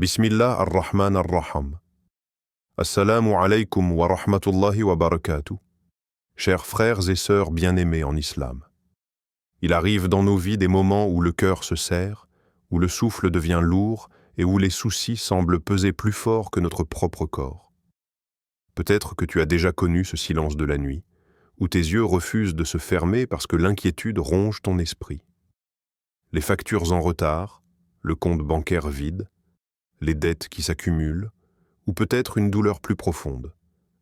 Bismillah ar-Rahman ar-Rahim. Assalamu alaykum wa rahmatullahi wa barakatuh. Chers frères et sœurs bien-aimés en islam. Il arrive dans nos vies des moments où le cœur se serre, où le souffle devient lourd et où les soucis semblent peser plus fort que notre propre corps. Peut-être que tu as déjà connu ce silence de la nuit, où tes yeux refusent de se fermer parce que l'inquiétude ronge ton esprit. Les factures en retard, le compte bancaire vide, les dettes qui s'accumulent, ou peut-être une douleur plus profonde,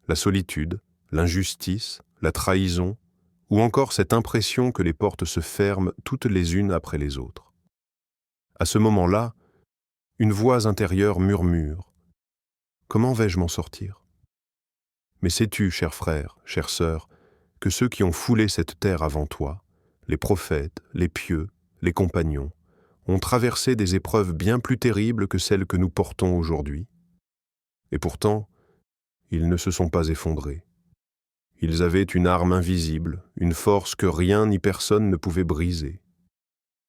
la solitude, l'injustice, la trahison, ou encore cette impression que les portes se ferment toutes les unes après les autres. À ce moment-là, une voix intérieure murmure « Comment vais-je m'en sortir ?» Mais sais-tu, cher frère, chère sœur, que ceux qui ont foulé cette terre avant toi, les prophètes, les pieux, les compagnons, ont traversé des épreuves bien plus terribles que celles que nous portons aujourd'hui. Et pourtant, ils ne se sont pas effondrés. Ils avaient une arme invisible, une force que rien ni personne ne pouvait briser.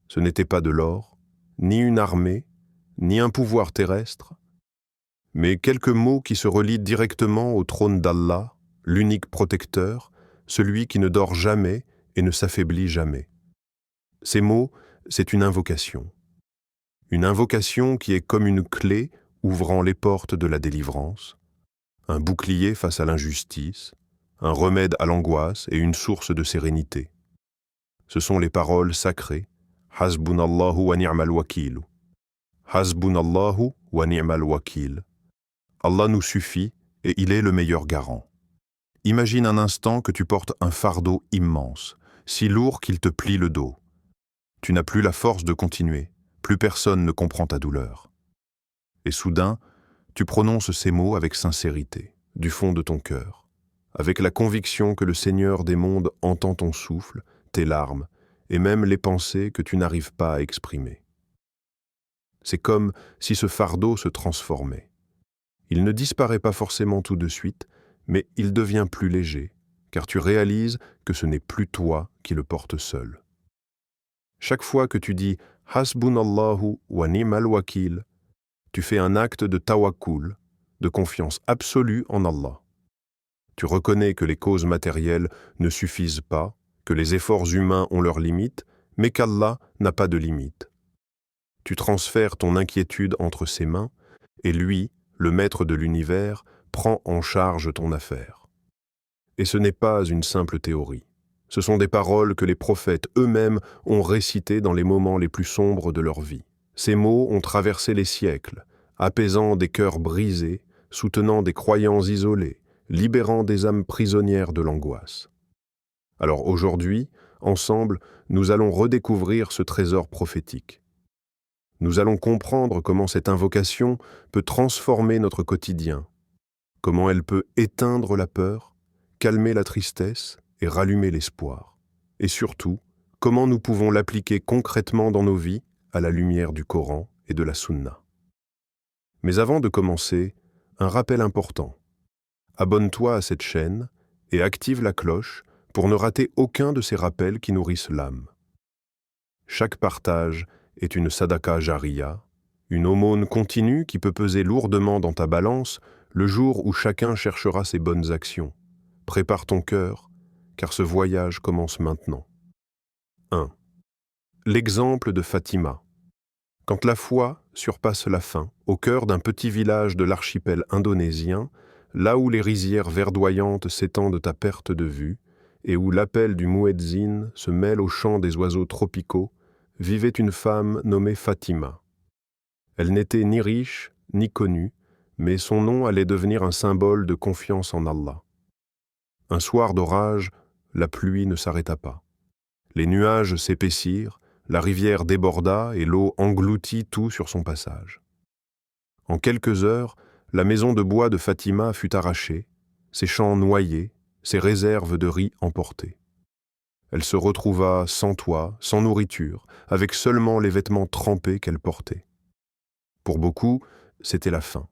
Ce n'était pas de l'or, ni une armée, ni un pouvoir terrestre, mais quelques mots qui se relient directement au trône d'Allah, l'unique protecteur, celui qui ne dort jamais et ne s'affaiblit jamais. Ces mots, c'est une invocation. Une invocation qui est comme une clé ouvrant les portes de la délivrance, un bouclier face à l'injustice, un remède à l'angoisse et une source de sérénité. Ce sont les paroles sacrées « Hasbunallahu wa ni'mal wakil » « Hasbunallahu wa ni'mal wakil » Allah nous suffit et il est le meilleur garant. Imagine un instant que tu portes un fardeau immense, si lourd qu'il te plie le dos. Tu n'as plus la force de continuer, plus personne ne comprend ta douleur. Et soudain, tu prononces ces mots avec sincérité, du fond de ton cœur, avec la conviction que le Seigneur des mondes entend ton souffle, tes larmes, et même les pensées que tu n'arrives pas à exprimer. C'est comme si ce fardeau se transformait. Il ne disparaît pas forcément tout de suite, mais il devient plus léger, car tu réalises que ce n'est plus toi qui le portes seul. Chaque fois que tu dis « Hasbunallahu wa ni'mal wakil », tu fais un acte de tawakkul, de confiance absolue en Allah. Tu reconnais que les causes matérielles ne suffisent pas, que les efforts humains ont leurs limites, mais qu'Allah n'a pas de limites. Tu transfères ton inquiétude entre ses mains, et lui, le maître de l'univers, prend en charge ton affaire. Et ce n'est pas une simple théorie. Ce sont des paroles que les prophètes eux-mêmes ont récitées dans les moments les plus sombres de leur vie. Ces mots ont traversé les siècles, apaisant des cœurs brisés, soutenant des croyants isolés, libérant des âmes prisonnières de l'angoisse. Alors aujourd'hui, ensemble, nous allons redécouvrir ce trésor prophétique. Nous allons comprendre comment cette invocation peut transformer notre quotidien, comment elle peut éteindre la peur, calmer la tristesse et rallumer l'espoir. Et surtout, comment nous pouvons l'appliquer concrètement dans nos vies à la lumière du Coran et de la Sunna. Mais avant de commencer, un rappel important. Abonne-toi à cette chaîne et active la cloche pour ne rater aucun de ces rappels qui nourrissent l'âme. Chaque partage est une sadaqa jariya, une aumône continue qui peut peser lourdement dans ta balance le jour où chacun cherchera ses bonnes actions. Prépare ton cœur, car ce voyage commence maintenant. 1. L'exemple de Fatima. Quand la foi surpasse la faim, au cœur d'un petit village de l'archipel indonésien, là où les rizières verdoyantes s'étendent à perte de vue, et où l'appel du muezzin se mêle au chant des oiseaux tropicaux, vivait une femme nommée Fatima. Elle n'était ni riche, ni connue, mais son nom allait devenir un symbole de confiance en Allah. Un soir d'orage, la pluie ne s'arrêta pas. Les nuages s'épaissirent, la rivière déborda et l'eau engloutit tout sur son passage. En quelques heures, la maison de bois de Fatima fut arrachée, ses champs noyés, ses réserves de riz emportées. Elle se retrouva sans toit, sans nourriture, avec seulement les vêtements trempés qu'elle portait. Pour beaucoup, c'était la fin.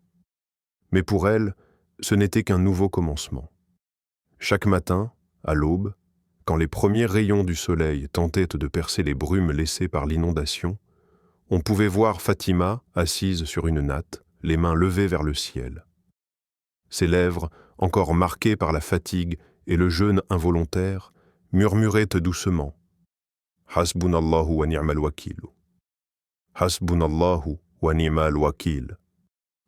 Mais pour elle, ce n'était qu'un nouveau commencement. Chaque matin, à l'aube, quand les premiers rayons du soleil tentaient de percer les brumes laissées par l'inondation, on pouvait voir Fatima assise sur une natte, les mains levées vers le ciel. Ses lèvres, encore marquées par la fatigue et le jeûne involontaire, murmuraient doucement « Hasbunallahu wa ni'mal wakil »« Hasbunallahu wa ni'mal wakil »«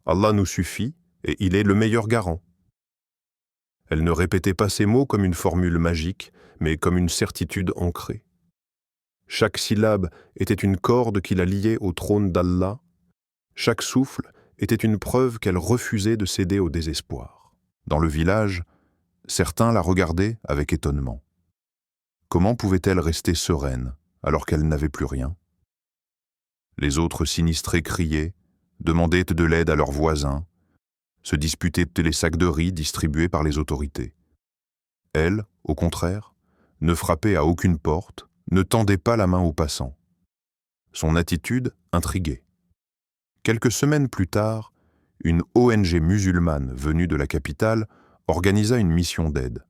Allah nous suffit et il est le meilleur garant ». Elle ne répétait pas ces mots comme une formule magique, mais comme une certitude ancrée. Chaque syllabe était une corde qui la liait au trône d'Allah. Chaque souffle était une preuve qu'elle refusait de céder au désespoir. Dans le village, certains la regardaient avec étonnement. Comment pouvait-elle rester sereine alors qu'elle n'avait plus rien? Les autres sinistrés criaient, demandaient de l'aide à leurs voisins, se disputaient les sacs de riz distribués par les autorités. Elle, au contraire, ne frappait à aucune porte, ne tendait pas la main aux passants. Son attitude intriguait. Quelques semaines plus tard, une ONG musulmane venue de la capitale organisa une mission d'aide.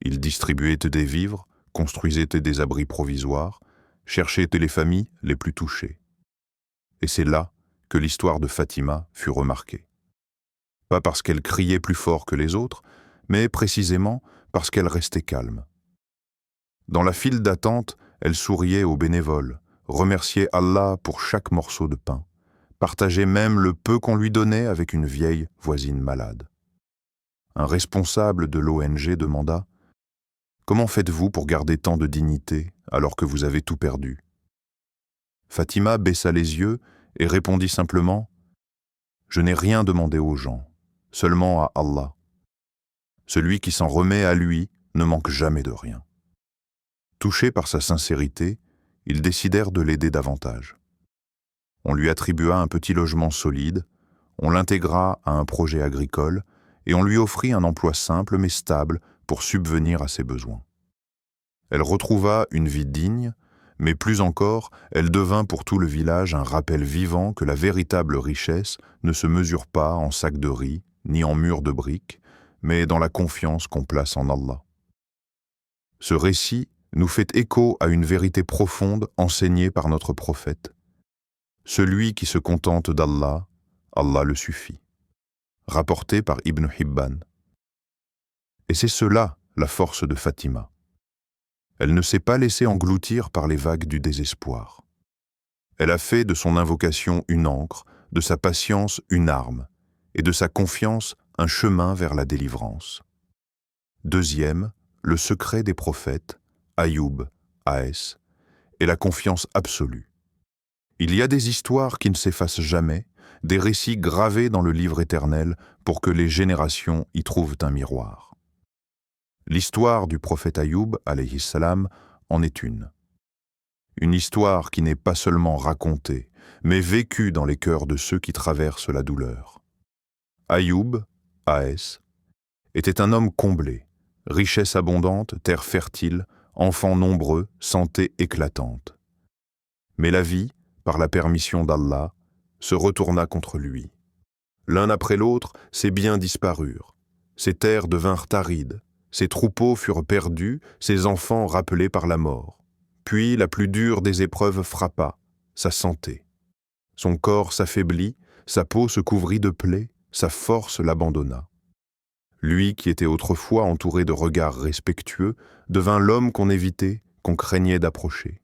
Ils distribuaient des vivres, construisaient des abris provisoires, cherchaient les familles les plus touchées. Et c'est là que l'histoire de Fatima fut remarquée. Pas parce qu'elle criait plus fort que les autres, mais précisément parce qu'elle restait calme. Dans la file d'attente, elle souriait aux bénévoles, remerciait Allah pour chaque morceau de pain, partageait même le peu qu'on lui donnait avec une vieille voisine malade. Un responsable de l'ONG demanda « Comment faites-vous pour garder tant de dignité alors que vous avez tout perdu ?» Fatima baissa les yeux et répondit simplement « Je n'ai rien demandé aux gens, seulement à Allah. Celui qui s'en remet à lui ne manque jamais de rien. » Touchés par sa sincérité, ils décidèrent de l'aider davantage. On lui attribua un petit logement solide, on l'intégra à un projet agricole et on lui offrit un emploi simple mais stable pour subvenir à ses besoins. Elle retrouva une vie digne, mais plus encore, elle devint pour tout le village un rappel vivant que la véritable richesse ne se mesure pas en sacs de riz ni en murs de briques, mais dans la confiance qu'on place en Allah. Ce récit nous fait écho à une vérité profonde enseignée par notre prophète. Celui qui se contente d'Allah, Allah le suffit. Rapporté par Ibn Hibban. Et c'est cela la force de Fatima. Elle ne s'est pas laissée engloutir par les vagues du désespoir. Elle a fait de son invocation une ancre, de sa patience une arme, et de sa confiance un chemin vers la délivrance. Deuxième, le secret des prophètes, Ayoub, A.S., et la confiance absolue. Il y a des histoires qui ne s'effacent jamais, des récits gravés dans le livre éternel pour que les générations y trouvent un miroir. L'histoire du prophète Ayoub, alayhi salam, en est une. Une histoire qui n'est pas seulement racontée, mais vécue dans les cœurs de ceux qui traversent la douleur. Ayoub, A.S., était un homme comblé, richesse abondante, terre fertile, enfants nombreux, santé éclatante. Mais la vie, par la permission d'Allah, se retourna contre lui. L'un après l'autre, ses biens disparurent, ses terres devinrent arides, ses troupeaux furent perdus, ses enfants rappelés par la mort. Puis la plus dure des épreuves frappa, sa santé. Son corps s'affaiblit, sa peau se couvrit de plaies, sa force l'abandonna. Lui qui était autrefois entouré de regards respectueux, devint l'homme qu'on évitait, qu'on craignait d'approcher.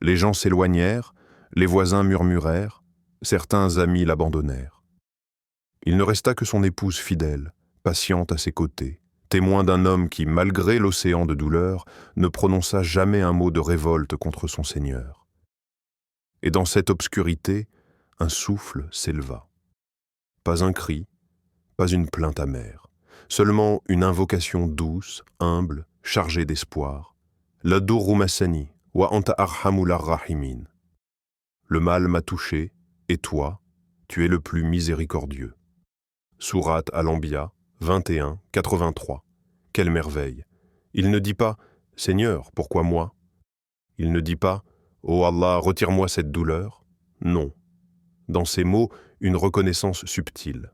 Les gens s'éloignèrent, les voisins murmurèrent, certains amis l'abandonnèrent. Il ne resta que son épouse fidèle, patiente à ses côtés, témoin d'un homme qui, malgré l'océan de douleur, ne prononça jamais un mot de révolte contre son Seigneur. Et dans cette obscurité, un souffle s'éleva. Pas un cri, pas une plainte amère, seulement une invocation douce, humble, chargée d'espoir. La durru massani, wa anta arhamul rahimin. Le mal m'a touché, et toi, tu es le plus miséricordieux. Sourate Al-Anbiya, 21, 83. Quelle merveille! Il ne dit pas « Seigneur, pourquoi moi ?» Il ne dit pas « Oh Allah, retire-moi cette douleur ?» Non. Dans ces mots, une reconnaissance subtile.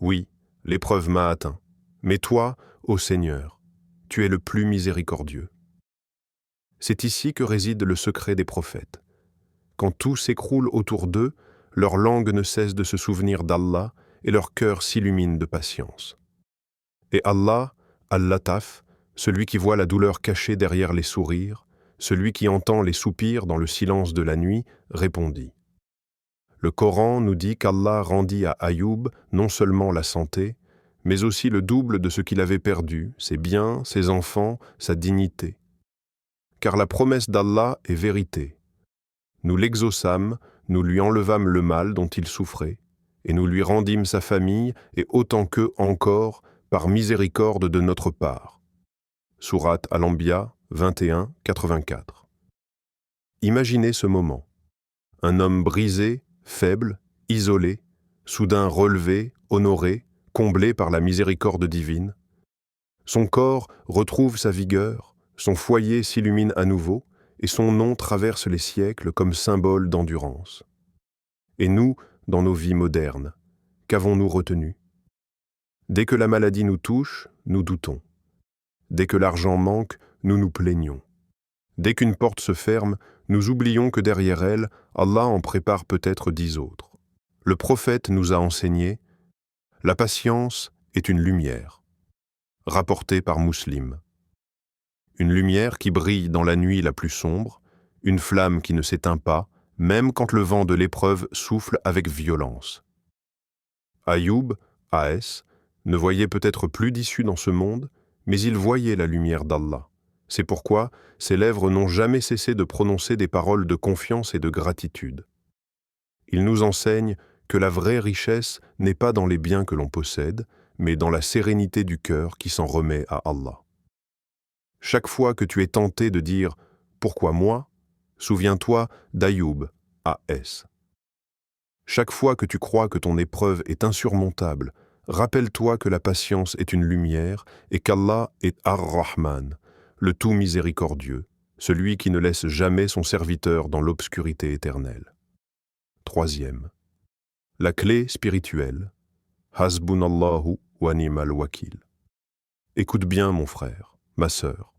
Oui, l'épreuve m'a atteint. Mais toi, ô Seigneur, tu es le plus miséricordieux. C'est ici que réside le secret des prophètes. Quand tout s'écroule autour d'eux, leur langue ne cesse de se souvenir d'Allah et leur cœur s'illumine de patience. Et Allah, Al-Lataf, celui qui voit la douleur cachée derrière les sourires, celui qui entend les soupirs dans le silence de la nuit, répondit. Le Coran nous dit qu'Allah rendit à Ayoub non seulement la santé, mais aussi le double de ce qu'il avait perdu, ses biens, ses enfants, sa dignité. Car la promesse d'Allah est vérité. Nous l'exaucâmes, nous lui enlevâmes le mal dont il souffrait, et nous lui rendîmes sa famille, et autant qu'eux encore, par miséricorde de notre part. Sourate Al-Anbiya 21, 84. Imaginez ce moment. Un homme brisé, faible, isolé, soudain relevé, honoré, comblé par la miséricorde divine. Son corps retrouve sa vigueur, son foyer s'illumine à nouveau, et son nom traverse les siècles comme symbole d'endurance. Et nous, dans nos vies modernes, qu'avons-nous retenu? Dès que la maladie nous touche, nous doutons. Dès que l'argent manque, nous nous plaignons. Dès qu'une porte se ferme, nous oublions que derrière elle, Allah en prépare peut-être 10 autres. Le prophète nous a enseigné « La patience est une lumière », rapporté par Muslim. Une lumière qui brille dans la nuit la plus sombre, une flamme qui ne s'éteint pas, même quand le vent de l'épreuve souffle avec violence. Ayoub, A.S., ne voyait peut-être plus d'issue dans ce monde, mais il voyait la lumière d'Allah. C'est pourquoi ses lèvres n'ont jamais cessé de prononcer des paroles de confiance et de gratitude. Il nous enseigne que la vraie richesse n'est pas dans les biens que l'on possède, mais dans la sérénité du cœur qui s'en remet à Allah. Chaque fois que tu es tenté de dire « Pourquoi moi ?», souviens-toi d'Ayoub, A.S. Chaque fois que tu crois que ton épreuve est insurmontable, rappelle-toi que la patience est une lumière et qu'Allah est Ar-Rahman, le tout miséricordieux, celui qui ne laisse jamais son serviteur dans l'obscurité éternelle. Troisième. La clé spirituelle. Hasbunallahu wa ni'mal wakil. Écoute bien, mon frère, ma sœur.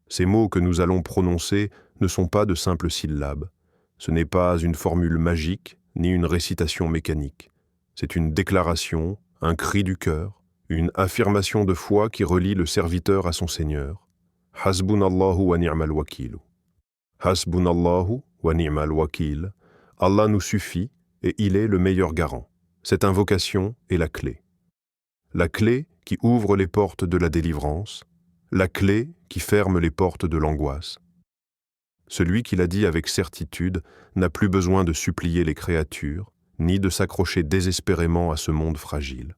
Ces mots que nous allons prononcer ne sont pas de simples syllabes. Ce n'est pas une formule magique, ni une récitation mécanique. C'est une déclaration, un cri du cœur, une affirmation de foi qui relie le serviteur à son Seigneur. Hasbunallahu wa ni'mal wakil. Hasbunallahu wa ni'mal wakil. Allah nous suffit et il est le meilleur garant. Cette invocation est la clé. La clé qui ouvre les portes de la délivrance, la clé qui ferme les portes de l'angoisse. Celui qui l'a dit avec certitude n'a plus besoin de supplier les créatures, ni de s'accrocher désespérément à ce monde fragile.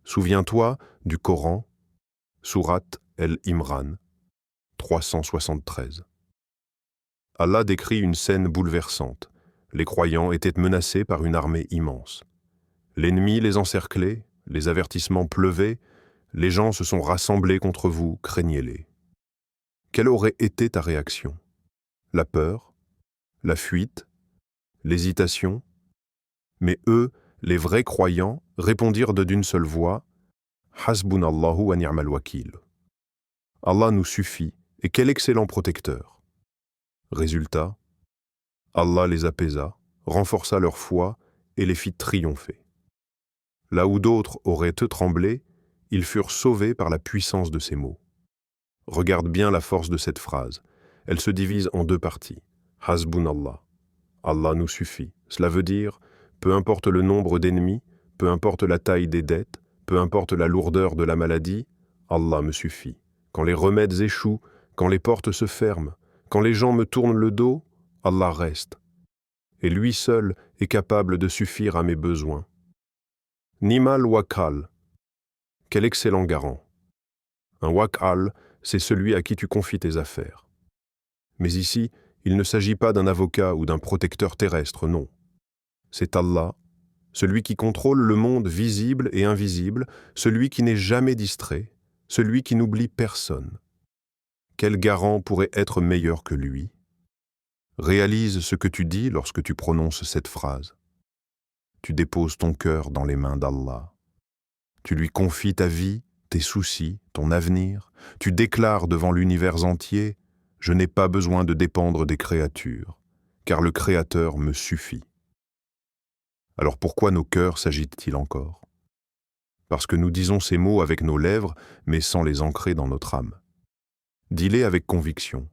Souviens-toi du Coran, Sourate El-Imran, 373. Allah décrit une scène bouleversante. Les croyants étaient menacés par une armée immense. L'ennemi les encerclait, les avertissements pleuvaient, les gens se sont rassemblés contre vous, craignez-les. Quelle aurait été ta réaction? La peur? La fuite? L'hésitation? Mais eux, les vrais croyants, répondirent d'une seule voix « Hasbunallahu wa ni'mal wakil ». Allah nous suffit, et quel excellent protecteur. Résultat, Allah les apaisa, renforça leur foi et les fit triompher. Là où d'autres auraient tremblé, ils furent sauvés par la puissance de ces mots. Regarde bien la force de cette phrase. Elle se divise en 2 parties. Hasbunallah. Allah nous suffit. Cela veut dire, peu importe le nombre d'ennemis, peu importe la taille des dettes, peu importe la lourdeur de la maladie, Allah me suffit. Quand les remèdes échouent, quand les portes se ferment, quand les gens me tournent le dos, Allah reste. Et lui seul est capable de suffire à mes besoins. Ni'mal wakal. Quel excellent garant. Un wakal, c'est celui à qui tu confies tes affaires. Mais ici, il ne s'agit pas d'un avocat ou d'un protecteur terrestre, non. C'est Allah, celui qui contrôle le monde visible et invisible, celui qui n'est jamais distrait, celui qui n'oublie personne. Quel garant pourrait être meilleur que lui? Réalise ce que tu dis lorsque tu prononces cette phrase. Tu déposes ton cœur dans les mains d'Allah. Tu lui confies ta vie, tes soucis, ton avenir. Tu déclares devant l'univers entier « Je n'ai pas besoin de dépendre des créatures, car le Créateur me suffit. » Alors pourquoi nos cœurs s'agitent-ils encore? Parce que nous disons ces mots avec nos lèvres, mais sans les ancrer dans notre âme. Dis-les avec conviction.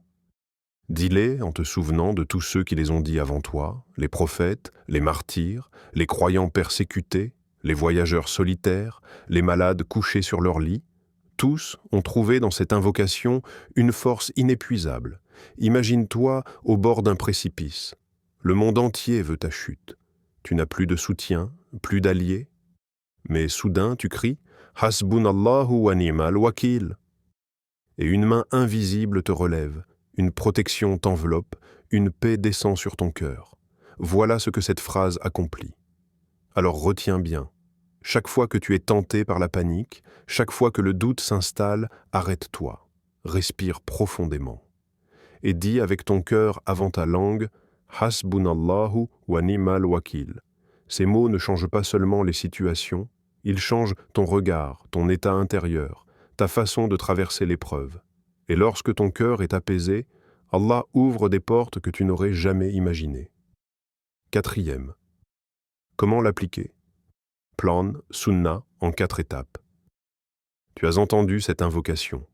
Dis-les en te souvenant de tous ceux qui les ont dit avant toi, les prophètes, les martyrs, les croyants persécutés, les voyageurs solitaires, les malades couchés sur leur lit. Tous ont trouvé dans cette invocation une force inépuisable. Imagine-toi au bord d'un précipice. Le monde entier veut ta chute. Tu n'as plus de soutien, plus d'alliés. Mais soudain, tu cries « Hasbunallahu wa ni'mal wakil » et une main invisible te relève, une protection t'enveloppe, une paix descend sur ton cœur. Voilà ce que cette phrase accomplit. Alors retiens bien. Chaque fois que tu es tenté par la panique, chaque fois que le doute s'installe, arrête-toi, respire profondément. Et dis avec ton cœur avant ta langue « Hasbunallahu wa ni'mal wakil ». Ces mots ne changent pas seulement les situations, ils changent ton regard, ton état intérieur, ta façon de traverser l'épreuve. Et lorsque ton cœur est apaisé, Allah ouvre des portes que tu n'aurais jamais imaginées. 4e. Comment l'appliquer? Plan, Sunna, en 4 étapes. Tu as entendu cette invocation.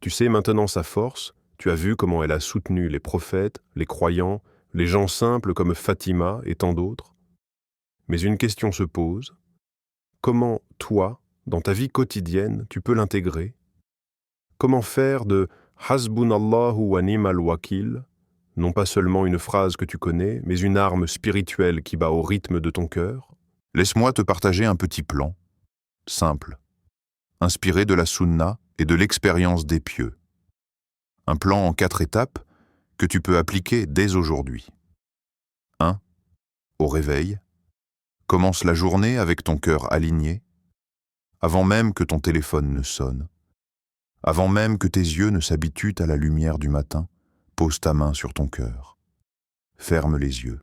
Tu sais maintenant sa force, tu as vu comment elle a soutenu les prophètes, les croyants, les gens simples comme Fatima et tant d'autres. Mais une question se pose. Comment, toi, dans ta vie quotidienne, tu peux l'intégrer? Comment faire de Hasbunallahu wa ni'mal wakil, non pas seulement une phrase que tu connais, mais une arme spirituelle qui bat au rythme de ton cœur? Laisse-moi te partager un petit plan, simple, inspiré de la Sunna et de l'expérience des pieux. Un plan en 4 étapes que tu peux appliquer dès aujourd'hui. 1. Au réveil, commence la journée avec ton cœur aligné, avant même que ton téléphone ne sonne. Avant même que tes yeux ne s'habituent à la lumière du matin, pose ta main sur ton cœur. Ferme les yeux.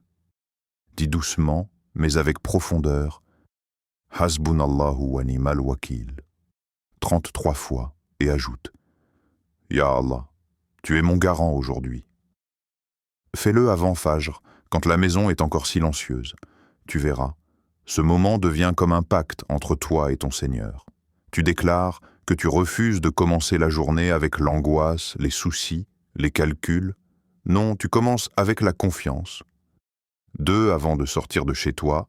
Dis doucement, mais avec profondeur, « Hasbunallahu wa ni'mal wakil » 33 fois et ajoute, « Ya Allah, tu es mon garant aujourd'hui. » Fais-le avant Fajr, quand la maison est encore silencieuse. Tu verras, ce moment devient comme un pacte entre toi et ton Seigneur. Tu déclares que tu refuses de commencer la journée avec l'angoisse, les soucis, les calculs. Non, tu commences avec la confiance. 2. Avant de sortir de chez toi,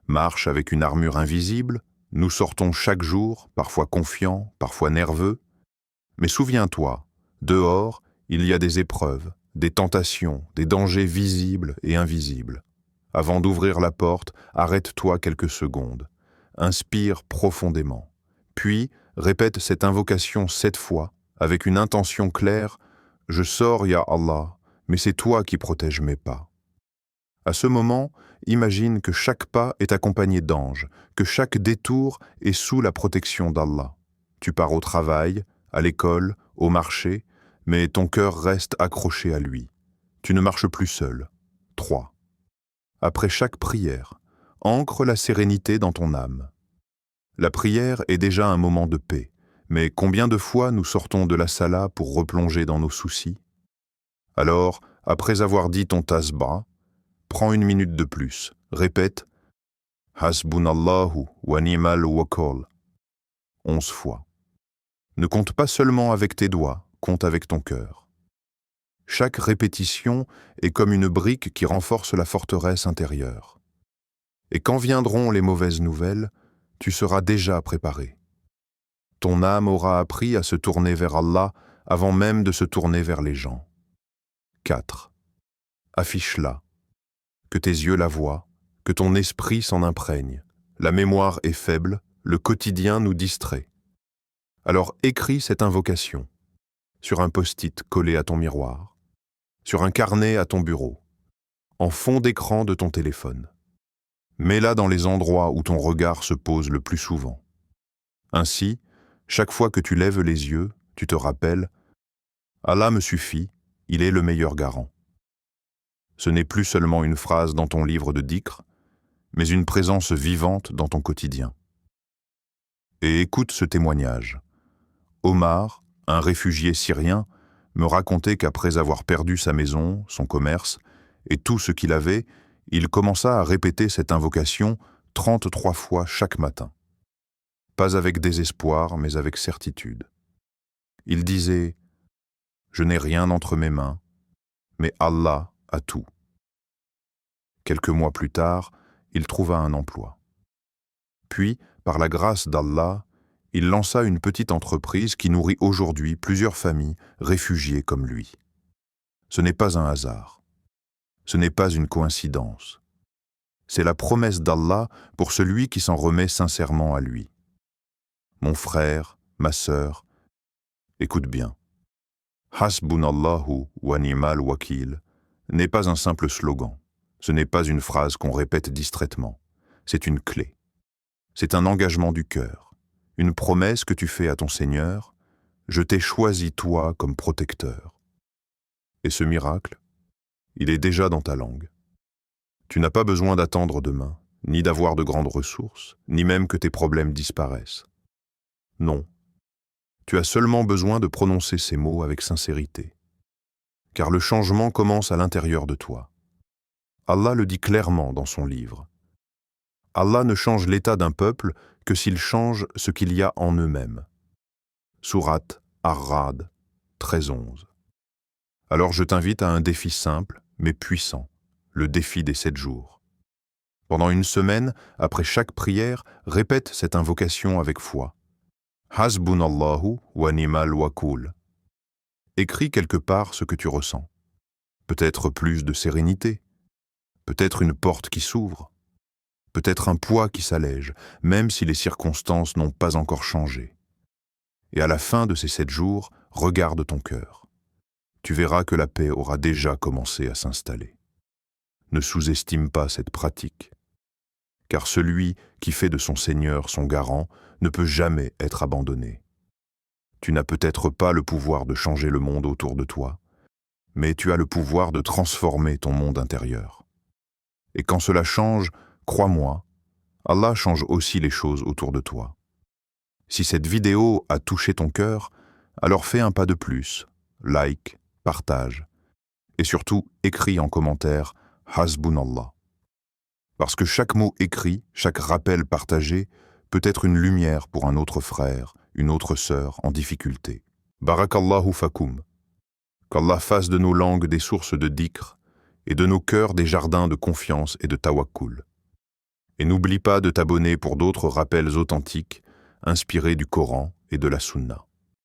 marche avec une armure invisible. Nous sortons chaque jour, parfois confiants, parfois nerveux. Mais souviens-toi, dehors, il y a des épreuves, des tentations, des dangers visibles et invisibles. Avant d'ouvrir la porte, arrête-toi quelques secondes. Inspire profondément. Puis, répète cette invocation 7 fois, avec une intention claire « Je sors, Ya Allah, mais c'est toi qui protèges mes pas. » À ce moment, imagine que chaque pas est accompagné d'anges, que chaque détour est sous la protection d'Allah. Tu pars au travail, à l'école, au marché, mais ton cœur reste accroché à lui. Tu ne marches plus seul. 3. Après chaque prière, ancre la sérénité dans ton âme. La prière est déjà un moment de paix, mais combien de fois nous sortons de la sala pour replonger dans nos soucis? Alors, après avoir dit ton tasbah, prends 1 minute de plus, répète « Hasbunallahu wa ni'mal wakil » 11 fois. Ne compte pas seulement avec tes doigts, compte avec ton cœur. Chaque répétition est comme une brique qui renforce la forteresse intérieure. Et quand viendront les mauvaises nouvelles, tu seras déjà préparé. Ton âme aura appris à se tourner vers Allah avant même de se tourner vers les gens. 4. Affiche-la. Que tes yeux la voient, que ton esprit s'en imprègne. La mémoire est faible, le quotidien nous distrait. Alors écris cette invocation sur un post-it collé à ton miroir, sur un carnet à ton bureau, en fond d'écran de ton téléphone. Mets-la dans les endroits où ton regard se pose le plus souvent. Ainsi, chaque fois que tu lèves les yeux, tu te rappelles « Allah me suffit, il est le meilleur garant ». Ce n'est plus seulement une phrase dans ton livre de dhikr, mais une présence vivante dans ton quotidien. Et écoute ce témoignage. Omar, un réfugié syrien, me racontait qu'après avoir perdu sa maison, son commerce et tout ce qu'il avait, Il commença à répéter cette invocation 33 fois chaque matin. Pas avec désespoir, mais avec certitude. Il disait « Je n'ai rien entre mes mains, mais Allah a tout ». Quelques mois plus tard, il trouva un emploi. Puis, par la grâce d'Allah, il lança une petite entreprise qui nourrit aujourd'hui plusieurs familles réfugiées comme lui. Ce n'est pas un hasard. Ce n'est pas une coïncidence. C'est la promesse d'Allah pour celui qui s'en remet sincèrement à lui. Mon frère, ma sœur, écoute bien. Hasbunallahu wa ni'mal wakil n'est pas un simple slogan. Ce n'est pas une phrase qu'on répète distraitement. C'est une clé. C'est un engagement du cœur, une promesse que tu fais à ton Seigneur. Je t'ai choisi toi comme protecteur. Et ce miracle, il est déjà dans ta langue. Tu n'as pas besoin d'attendre demain, ni d'avoir de grandes ressources, ni même que tes problèmes disparaissent. Non. Tu as seulement besoin de prononcer ces mots avec sincérité. Car le changement commence à l'intérieur de toi. Allah le dit clairement dans son livre. Allah ne change l'état d'un peuple que s'il change ce qu'il y a en eux-mêmes. Sourate Ar-Ra'd 13:11. Alors je t'invite à un défi simple, mais puissant, le défi des 7 jours. Pendant une semaine, après chaque prière, répète cette invocation avec foi. Hasbunallahu wa ni'mal wakul. Écris quelque part ce que tu ressens. Peut-être plus de sérénité, peut-être une porte qui s'ouvre, peut-être un poids qui s'allège, même si les circonstances n'ont pas encore changé. Et à la fin de ces 7 jours, regarde ton cœur. Tu verras que la paix aura déjà commencé à s'installer. Ne sous-estime pas cette pratique, car celui qui fait de son Seigneur son garant ne peut jamais être abandonné. Tu n'as peut-être pas le pouvoir de changer le monde autour de toi, mais tu as le pouvoir de transformer ton monde intérieur. Et quand cela change, crois-moi, Allah change aussi les choses autour de toi. Si cette vidéo a touché ton cœur, alors fais un pas de plus, like, partage, et surtout écris en commentaire « Hasbunallah ». Parce que chaque mot écrit, chaque rappel partagé, peut être une lumière pour un autre frère, une autre sœur en difficulté. Barakallahu fakum. Qu'Allah fasse de nos langues des sources de dhikr et de nos cœurs des jardins de confiance et de tawakkul. Et n'oublie pas de t'abonner pour d'autres rappels authentiques, inspirés du Coran et de la Sunna.